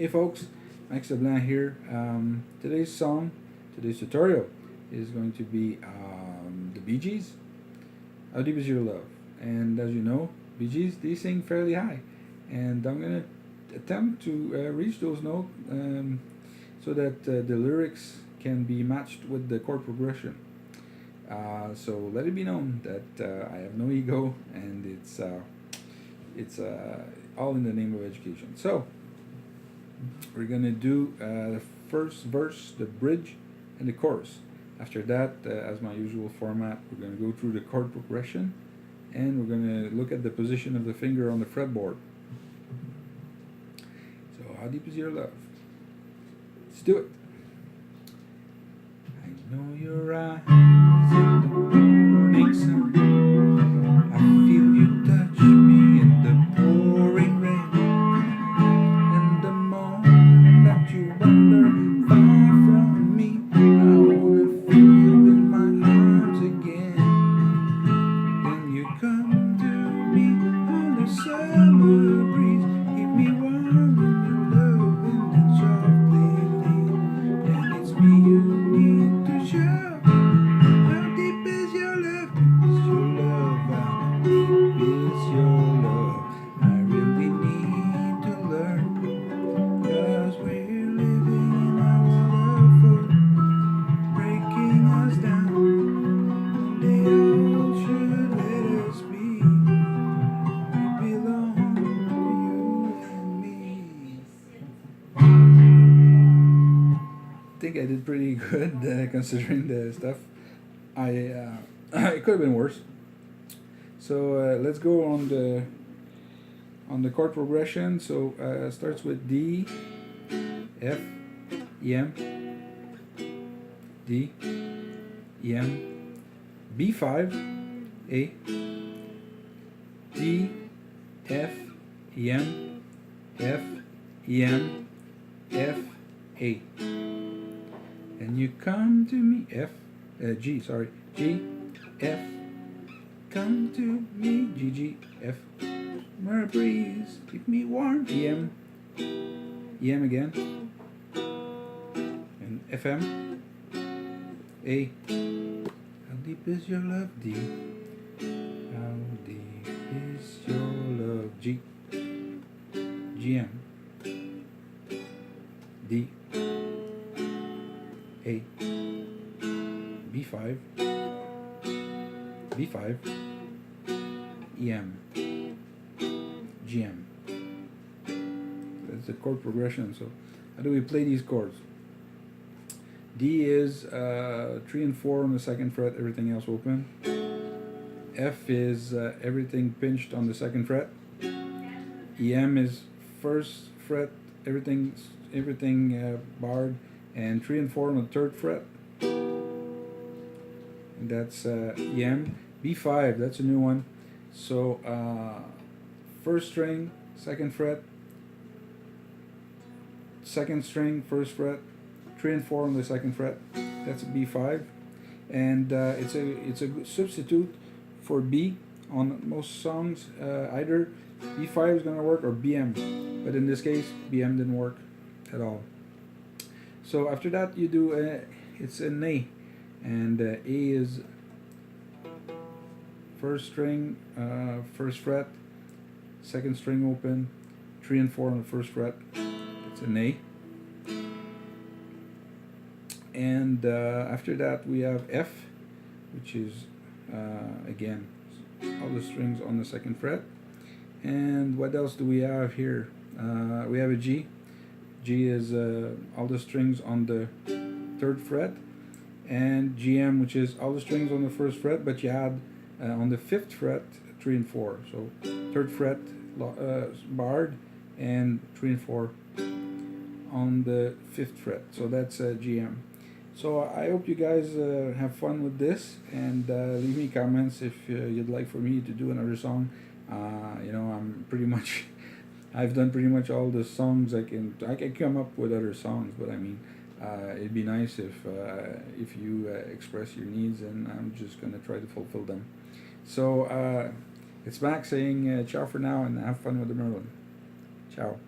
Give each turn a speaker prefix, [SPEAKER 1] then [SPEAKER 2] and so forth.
[SPEAKER 1] Hey folks, Max LeBlanc here. Today's tutorial is going to be the Bee Gees, How Deep Is Your Love? And as you know, Bee Gees, they sing fairly high. And I'm going to attempt to reach those notes so that the lyrics can be matched with the chord progression. So let it be known that I have no ego, and it's all in the name of education. So we're gonna do the first verse, the bridge, and the chorus. After that, as my usual format, we're gonna go through the chord progression, and we're gonna look at the position of the finger on the fretboard. So, how deep is your love? Let's do it. I know your eyes in the morning sun. I feel you touch me in the pouring rain. And the moment that you wander far from me, I wanna feel you in my arms again. Then you come to me on the summer breeze, keep me warm in your love and softly lead. And it's me you need to show. How deep is your love? Deep is your love? How deep is your love? I really need to learn, 'cause we're living in our love for breaking us down. And they all should let us be. We belong to you and me. I think I did pretty good considering the stuff. It could have been worse. So let's go on the chord progression. So it starts with D, F, E, M, D, E, M, B5, A, D, F, E, M, F, E, M, F, A. And you come to me, G, G, F, come to me, G, G, F, summer breeze, keep me warm, E, M again, and F, M, A, how deep is your love, D, how deep is your love, G, G, M, D, A, B5, B5, EM, GM. That's the chord progression. So how do we play these chords? D is 3 and 4 on the second fret, everything else open. F is everything pinched on the second fret. EM is first fret, everything barred, and 3 and 4 on the third fret. And that's EM. B5, that's a new one. So first string, second fret, second string, first fret, 3 and 4 on the second fret. That's a B5, and it's a good substitute for B on most songs. Either B5 is gonna work or BM, but in this case, BM didn't work at all. So after that, you do it's an A, and A is first string, first fret, second string open, 3 and 4 on the first fret. It's an A. And after that, we have F, which is again all the strings on the second fret. And what else do we have here? We have a G. G is all the strings on the third fret, and GM, which is all the strings on the first fret, but you had on the fifth fret 3 and 4. So third fret barred, and 3 and 4 on the fifth fret. So that's GM. So I hope you guys have fun with this, and leave me comments if you'd like for me to do another song. You know, I've done pretty much all the songs I can come up with other songs, but I mean, it'd be nice if you express your needs, and I'm just gonna try to fulfill them. So it's Max saying ciao for now, and have fun with the Merlin. Ciao.